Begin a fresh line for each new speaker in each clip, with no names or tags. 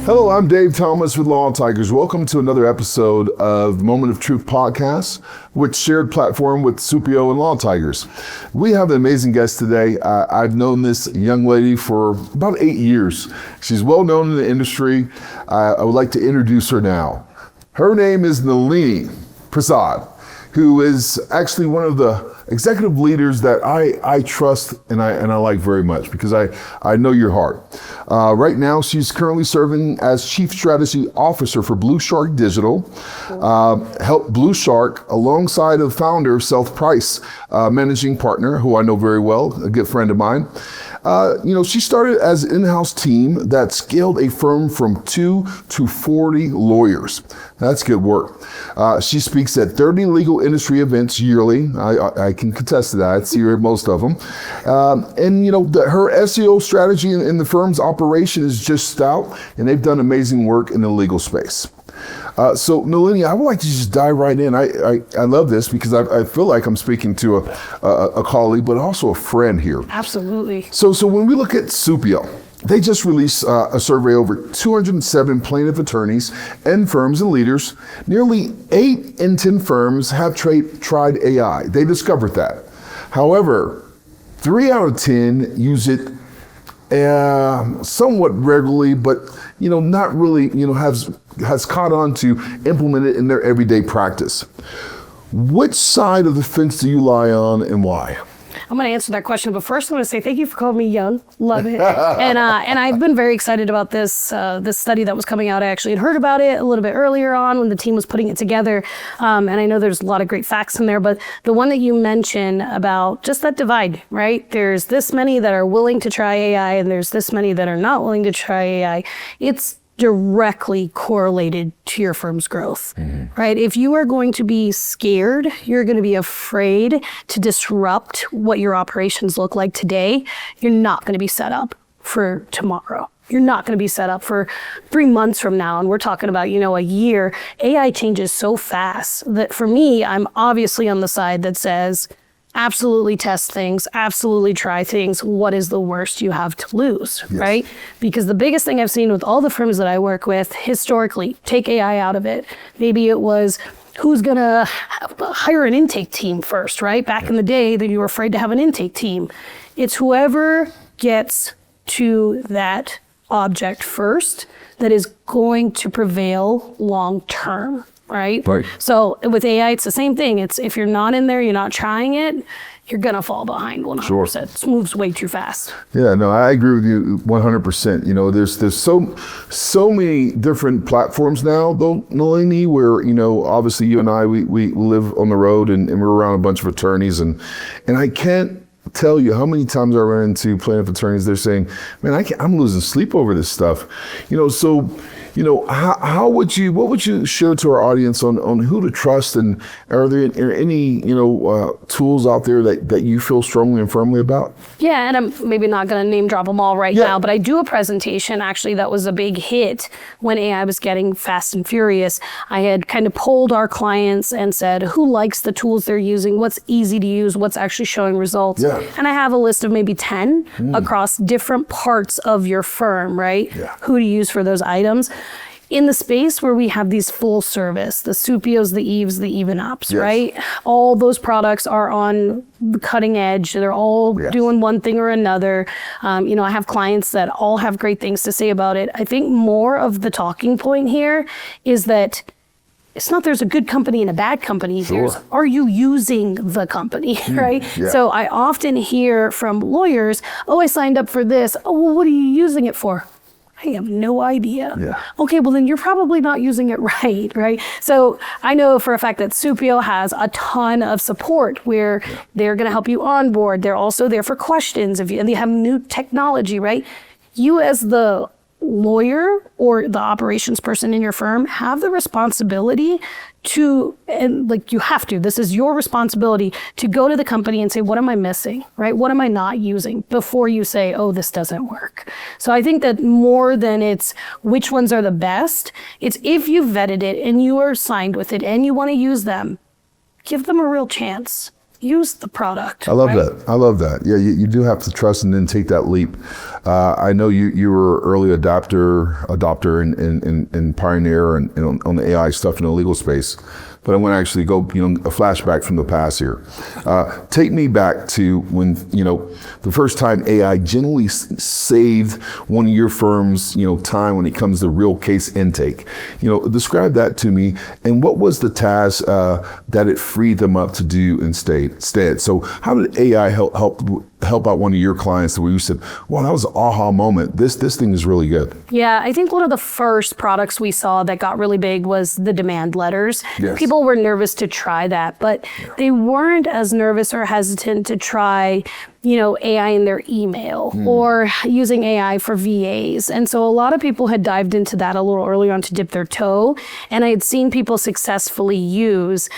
Hello, I'm Dave Thomas with Law Tigers. Welcome to another episode of Moment of Truth podcast, which shared platform with Supio and Law Tigers. We have an amazing guest today. I've known this young lady for about 8 years. She's well known in the industry. I would like to introduce her now. Her name is Nalini Prasad, who is actually one of the executive leaders that I trust and I like very much because I know your heart. Right now, she's currently serving as Chief Strategy Officer for Blue Shark Digital. Help Blue Shark alongside of founder Seth Price, managing partner, who I know very well, a good friend of mine. She started as an in-house team that scaled a firm from 2 to 40 lawyers. That's good work. She speaks at 30 legal industry events yearly. I can contest to that. I see her at most of them. Her SEO strategy in the firm's operation is just stout, and they've done amazing work in the legal space. So Nalini, I would like to just dive right in. I love this because I feel like I'm speaking to a colleague, but also a friend here.
Absolutely.
So when we look at Supio, they just released a survey over 207 plaintiff attorneys and firms and leaders. Nearly 8 in 10 firms have tried AI. They discovered that. However, 3 out of 10 use it somewhat regularly, but not really has caught on to implement it in their everyday practice. Which side of the fence do you lie on and why?
I'm going to answer that question, but first I'm going to say thank you for calling me young. Love it. And I've been very excited about this study that was coming out. I actually had heard about it a little bit earlier on when the team was putting it together. And I know there's a lot of great facts in there, but the one that you mentioned about just that divide, right? There's this many that are willing to try AI and there's this many that are not willing to try AI. It's directly correlated to your firm's growth, right? If you are going to be scared, you're going to be afraid to disrupt what your operations look like today, you're not going to be set up for tomorrow. You're not going to be set up for 3 months from now. And we're talking about, a year. AI changes so fast that for me, I'm obviously on the side that says, absolutely test things, absolutely try things. What is the worst you have to lose, yes. Right? Because the biggest thing I've seen with all the firms that I work with, historically, take AI out of it. Maybe it was who's going to hire an intake team first, right? Back in the day that you were afraid to have an intake team. It's whoever gets to that object first that is going to prevail long term. Right? So with AI, it's the same thing. It's if you're not in there, you're not trying it, you're going to fall behind 100%. Sure. It moves way too fast.
Yeah, no, I agree with you 100%. There's so many different platforms now, though, Nalini, where, obviously you and I, we live on the road and we're around a bunch of attorneys and I can't tell you how many times I run into plaintiff attorneys, they're saying, man, I'm losing sleep over this stuff. What would you share to our audience on who to trust, and are there any tools out there that you feel strongly and firmly about?
Yeah, and I'm maybe not going to name drop them all now, but I do a presentation actually that was a big hit when AI was getting fast and furious. I had kind of polled our clients and said, who likes the tools they're using? What's easy to use? What's actually showing results? Yeah. And I have a list of maybe 10 across different parts of your firm, right? Yeah. Who to use for those items. In the space where we have these full service, the Supios, the Eves, the Even Ups, yes. Right? All those products are on the cutting edge. They're all doing one thing or another. I have clients that all have great things to say about it. I think more of the talking point here is that it's not there's a good company and a bad company. Sure. There's, are you using the company, right? Yeah. So I often hear from lawyers, oh, I signed up for this. Oh, well, what are you using it for? I have no idea. Yeah. Okay, well then you're probably not using it right? So I know for a fact that Supio has a ton of support where they're going to help you onboard. They're also there for questions and they have new technology, right? You as the lawyer or the operations person in your firm have the responsibility to, and like you have to, this is your responsibility to go to the company and say, what am I missing, right? What am I not using before you say, oh, this doesn't work. So I think that more than it's which ones are the best, it's if you've vetted it and you are signed with it and you want to use them, give them a real chance. use the product.
I love that. I love that. Yeah, you do have to trust and then take that leap. I know you were early adopter and pioneer and on the AI stuff in the legal space. But I want to actually go, a flashback from the past here. Take me back to when, the first time AI genuinely saved one of your firm's, time when it comes to real case intake. Describe that to me. And what was the task that it freed them up to do instead? So how did AI help out one of your clients where you said, wow, that was an aha moment. This thing is really good.
Yeah, I think one of the first products we saw that got really big was the demand letters.
Yes.
People were nervous to try that, but they weren't as nervous or hesitant to try AI in their email or using AI for VAs. And so a lot of people had dived into that a little early on to dip their toe. And I had seen people successfully use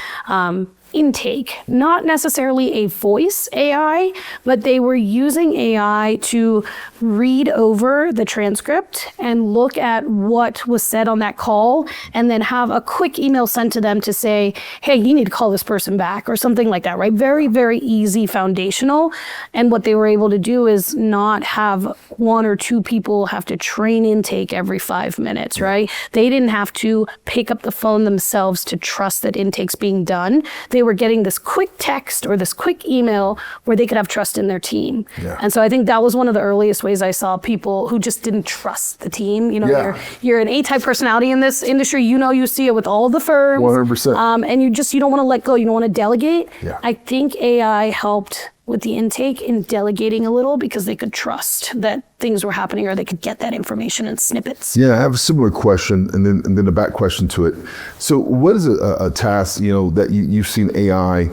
intake, not necessarily a voice AI, but they were using AI to read over the transcript and look at what was said on that call and then have a quick email sent to them to say, hey, you need to call this person back or something like that, right? Very, very easy, foundational. And what they were able to do is not have one or two people have to train intake every 5 minutes, right? They didn't have to pick up the phone themselves to trust that intake's being done. They were getting this quick text or this quick email where they could have trust in their team. Yeah. And so I think that was one of the earliest ways I saw people who just didn't trust the team. You're an A-type personality in this industry. You see it with all the firms.
100%.
And you don't want to let go. You don't want to delegate.
Yeah.
I think AI helped with the intake in delegating a little because they could trust that things were happening or they could get that information in snippets.
Yeah, I have a similar question and then a back question to it. So what is a task, that you've seen AI,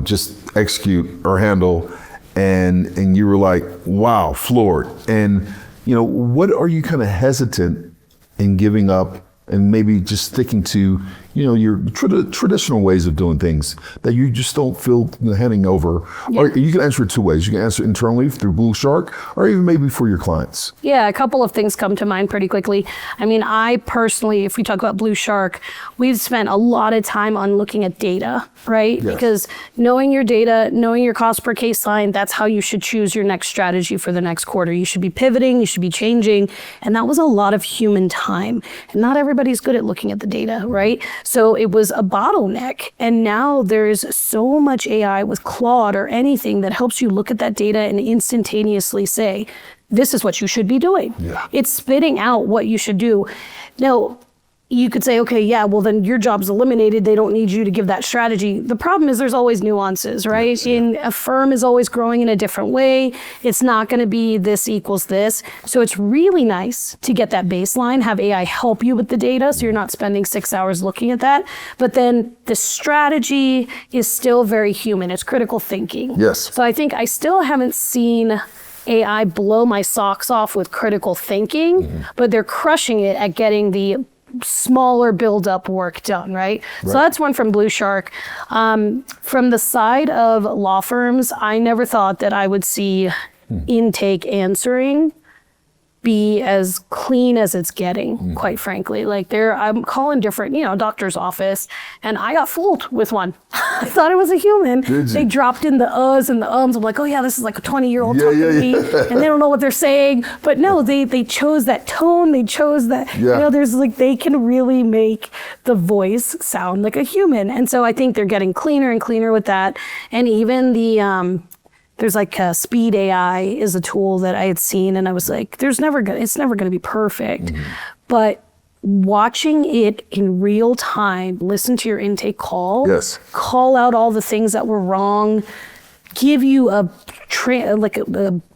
just execute or handle and you were like, wow, floored. And, what are you kind of hesitant in giving up and maybe just sticking to, your traditional ways of doing things that you just don't feel handing over? Yeah. Or you can answer it two ways. You can answer internally through Blue Shark or even maybe for your clients.
Yeah, a couple of things come to mind pretty quickly. I mean, I personally, if we talk about Blue Shark, we've spent a lot of time on looking at data, right? Yes. Because knowing your data, knowing your cost per case line, that's how you should choose your next strategy for the next quarter. You should be pivoting, you should be changing. And that was a lot of human time. And not everybody's good at looking at the data, right? So it was a bottleneck. And now there's so much AI with Claude or anything that helps you look at that data and instantaneously say, this is what you should be doing. Yeah. It's spitting out what you should do. Now, you could say, okay, yeah, well then your job's eliminated. They don't need you to give that strategy. The problem is there's always nuances, right? Yes, yeah. And a firm is always growing in a different way. It's not gonna be this equals this. So it's really nice to get that baseline, have AI help you with the data so you're not spending 6 hours looking at that. But then the strategy is still very human. It's critical thinking.
Yes.
So I think I still haven't seen AI blow my socks off with critical thinking, but they're crushing it at getting the smaller build-up work done, right? So that's one from Blue Shark. From the side of law firms, I never thought that I would see intake answering be as clean as it's getting, quite frankly. Like I'm calling different, doctor's office, and I got fooled with one. I thought it was a human. They dropped in the uhs and the ums. I'm like, oh yeah, this is like a 20-year-old talking to me, and they don't know what they're saying. But no, they chose that tone. They chose that, there's they can really make the voice sound like a human. And so I think they're getting cleaner and cleaner with that. And even there's Speed AI is a tool that I had seen, and I was like, it's never gonna be perfect. But watching it in real time, listen to your intake call, call out all the things that were wrong, give you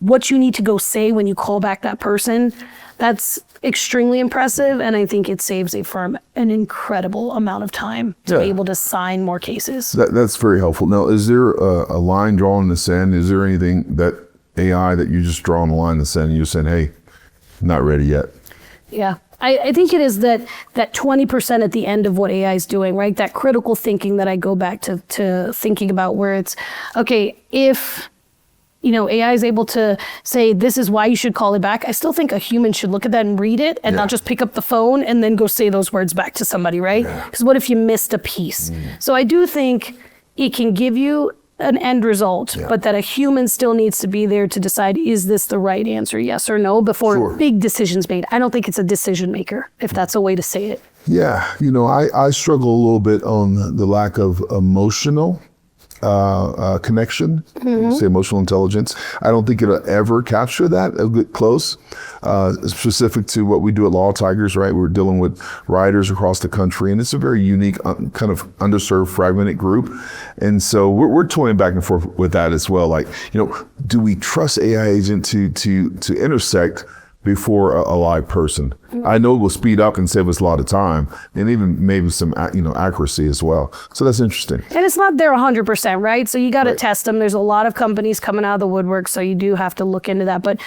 what you need to go say when you call back that person. That's extremely impressive, and I think it saves a firm an incredible amount of time to be able to sign more cases.
That's very helpful. Now, is there a line drawn in the sand? Is there anything that AI that you just draw on the line in the sand and you're saying, hey, not ready yet?
Yeah. I think it is that 20% at the end of what AI is doing, right? That critical thinking that I go back to thinking about, where it's, okay, if AI is able to say, this is why you should call it back, I still think a human should look at that and read it and not just pick up the phone and then go say those words back to somebody, right? Because what if you missed a piece? So I do think it can give you an end result, but that a human still needs to be there to decide, is this the right answer, yes or no, before big decisions made. I don't think it's a decision maker, if that's a way to say it.
Yeah, I struggle a little bit on the lack of emotional connection, say emotional intelligence. I don't think it'll ever capture that a bit close, specific to what we do at Law Tigers, right? We're dealing with riders across the country, and it's a very unique, kind of underserved, fragmented group. And so we're toying back and forth with that as well. Like, do we trust AI agent to intersect before a live person? I know it will speed up and save us a lot of time, and even maybe some accuracy as well. So that's interesting.
And it's not there 100%, right? So you got to test them. There's a lot of companies coming out of the woodwork, so you do have to look into that. But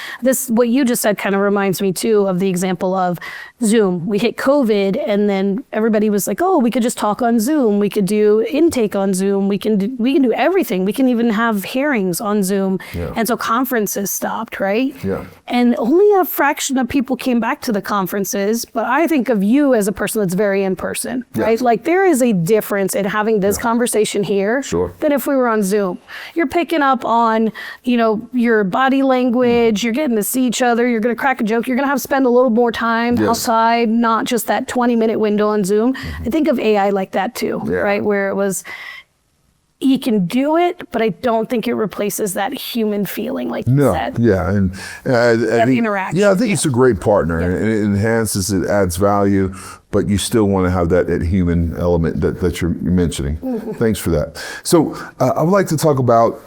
what you just said kind of reminds me too of the example of Zoom. We hit COVID, and then everybody was like, "Oh, we could just talk on Zoom. We could do intake on Zoom. We can do everything. We can even have hearings on Zoom."
Yeah.
And so conferences stopped, right?
Yeah.
And only a fraction of people came back to the conferences, but I think of you as a person that's very in person, right? Like there is a difference in having this conversation here than if we were on Zoom. You're picking up on, your body language, you're getting to see each other, you're going to crack a joke, you're going to have to spend a little more time outside, not just that 20-minute window on Zoom. I think of AI like that too, right? Where it was, you can do it, but I don't think it replaces that human feeling, like you said.
Yeah, and I think,
interaction.
Yeah, I think it's a great partner, and it enhances, it adds value, but you still want to have that human element that you're mentioning. Thanks for that. So I would like to talk about,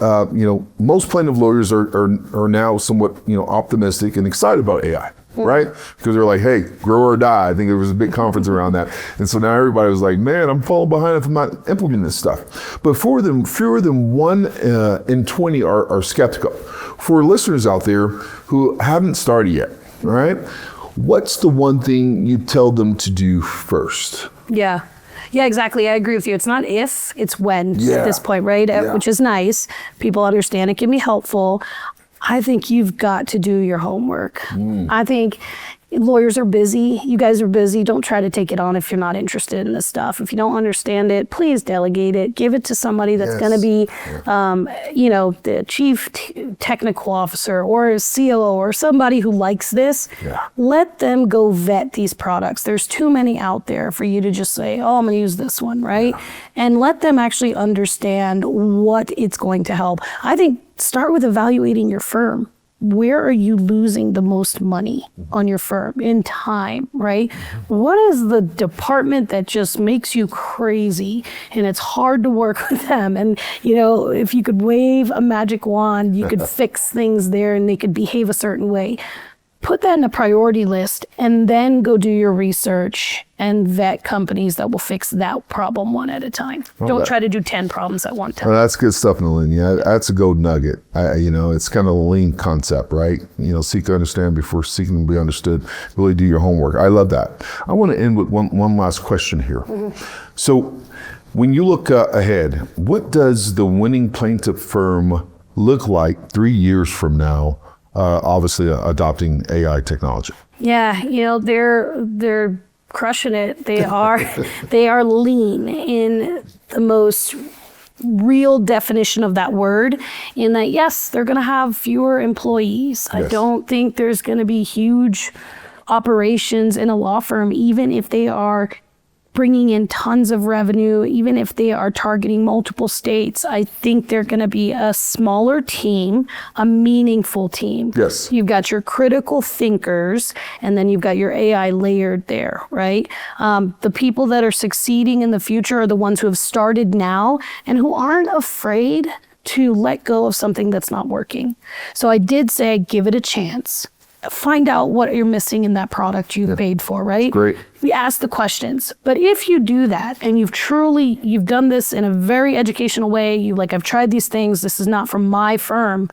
most plaintiff lawyers are now somewhat, optimistic and excited about AI. Right? Because they're like, hey, grow or die. I think there was a big conference around that. And so now everybody was like, man, I'm falling behind if I'm not implementing this stuff. But fewer than 1 in 20 are skeptical. For listeners out there who haven't started yet, right? What's the one thing you tell them to do first?
Yeah, exactly. I agree with you. It's not if, it's when at this point, right? Which is nice. People understand it can be helpful. I think you've got to do your homework. I think lawyers are busy. You guys are busy. Don't try to take it on if you're not interested in this stuff. If you don't understand it, please delegate it. Give it to somebody that's going to be, the chief technical officer or a COO or somebody who likes this. Let them go vet these products. There's too many out there for you to just say, oh, I'm going to use this one, right? And let them actually understand what it's going to help. I think start with evaluating your firm. Where are you losing the most money on your firm in time, right? What is the department that just makes you crazy and it's hard to work with them? And, if you could wave a magic wand, you could fix things there and they could behave a certain way. Put that in a priority list and then go do your research and vet companies that will fix that problem one at a time. Don't try to do 10 problems at one time.
Well, that's good stuff, Nalini. That's a gold nugget. It's kind of a lean concept, right? Seek to understand before seeking to be understood. Really do your homework. I love that. I want to end with one last question here. So when you look ahead, what does the winning plaintiff firm look like 3 years from now? Obviously adopting AI technology.
Yeah, they're crushing it. They are lean in the most real definition of that word, in that, yes, they're going to have fewer employees. I don't think there's going to be huge operations in a law firm, even if they are bringing in tons of revenue, even if they are targeting multiple states. I think they're going to be a smaller team, a meaningful team.
Yes.
You've got your critical thinkers, and then you've got your AI layered there, right? The people that are succeeding in the future are the ones who have started now and who aren't afraid to let go of something that's not working. So I did say, give it a chance. Find out what you're missing in that product you've paid for, right?
Great.
We ask the questions. But if you do that and you've done this in a very educational way, I've tried these things, this is not from my firm,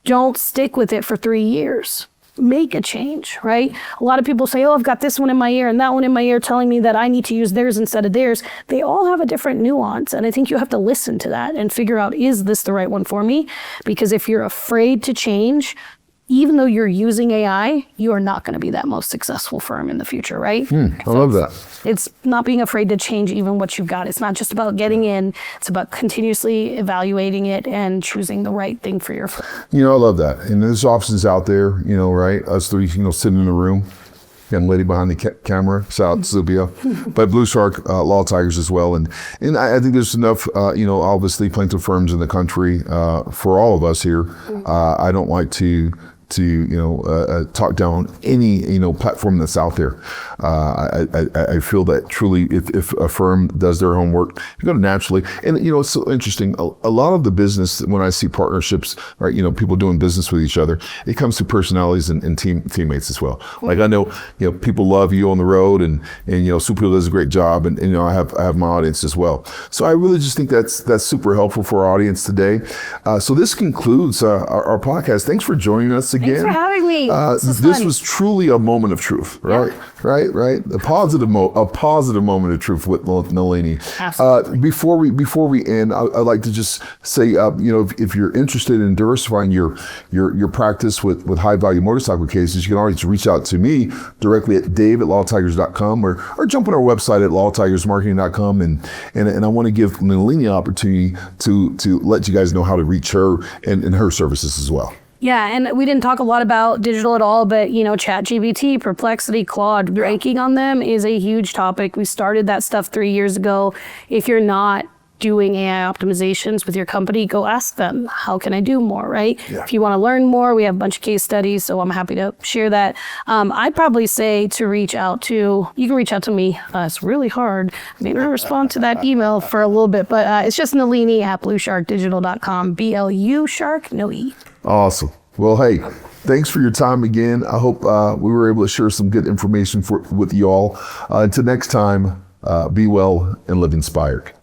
don't stick with it for 3 years. Make a change, right? A lot of people say, oh, I've got this one in my ear and that one in my ear telling me that I need to use theirs instead of theirs. They all have a different nuance. And I think you have to listen to that and figure out, is this the right one for me? Because if you're afraid to change, even though you're using AI, you are not going to be that most successful firm in the future, right?
I love that.
It's not being afraid to change even what you've got. It's not just about getting in. It's about continuously evaluating it and choosing the right thing for your firm.
I love that. And there's offices out there, right? Us three, sitting in the room. Young lady behind the camera, shout out to Subia, but Blue Shark Law Tigers as well. And I think there's enough, obviously plaintiff firms in the country for all of us here. I don't like to talk down any platform that's out there. I feel that truly, if a firm does their homework, you go to naturally. And it's so interesting. A lot of the business, when I see partnerships, right? People doing business with each other, it comes to personalities and teammates as well. Like I know, people love you on the road, and Supio does a great job, and I have my audience as well. So I really just think that's super helpful for our audience today. So this concludes our podcast. Thanks for joining us again.
Thanks for having me.
This was truly a moment of truth, right?
Yeah.
Right. A positive moment of truth with Nalini.
Absolutely.
Before we end, I'd like to just say, if you're interested in diversifying your practice with high value motorcycle cases, you can always reach out to me directly at dave@lawtigers.com or jump on our website at lawtigersmarketing.com, and I want to give Nalini an opportunity to let you guys know how to reach her and her services as well.
Yeah, and we didn't talk a lot about digital at all, but ChatGPT, Perplexity, Claude, ranking on them is a huge topic. We started that stuff 3 years ago. If you're not doing AI optimizations with your company, go ask them, how can I do more, right?
Yeah.
If you want to learn more, we have a bunch of case studies, so I'm happy to share that. I'd probably say to reach out to, you can reach out to me. It's really hard. I may not respond to that email for a little bit, but it's just Nalini@bluesharkdigital.com, BLU Shark, no E.
Awesome. Well, hey, thanks for your time again. I hope we were able to share some good information with you all. Until next time, be well and live inspired.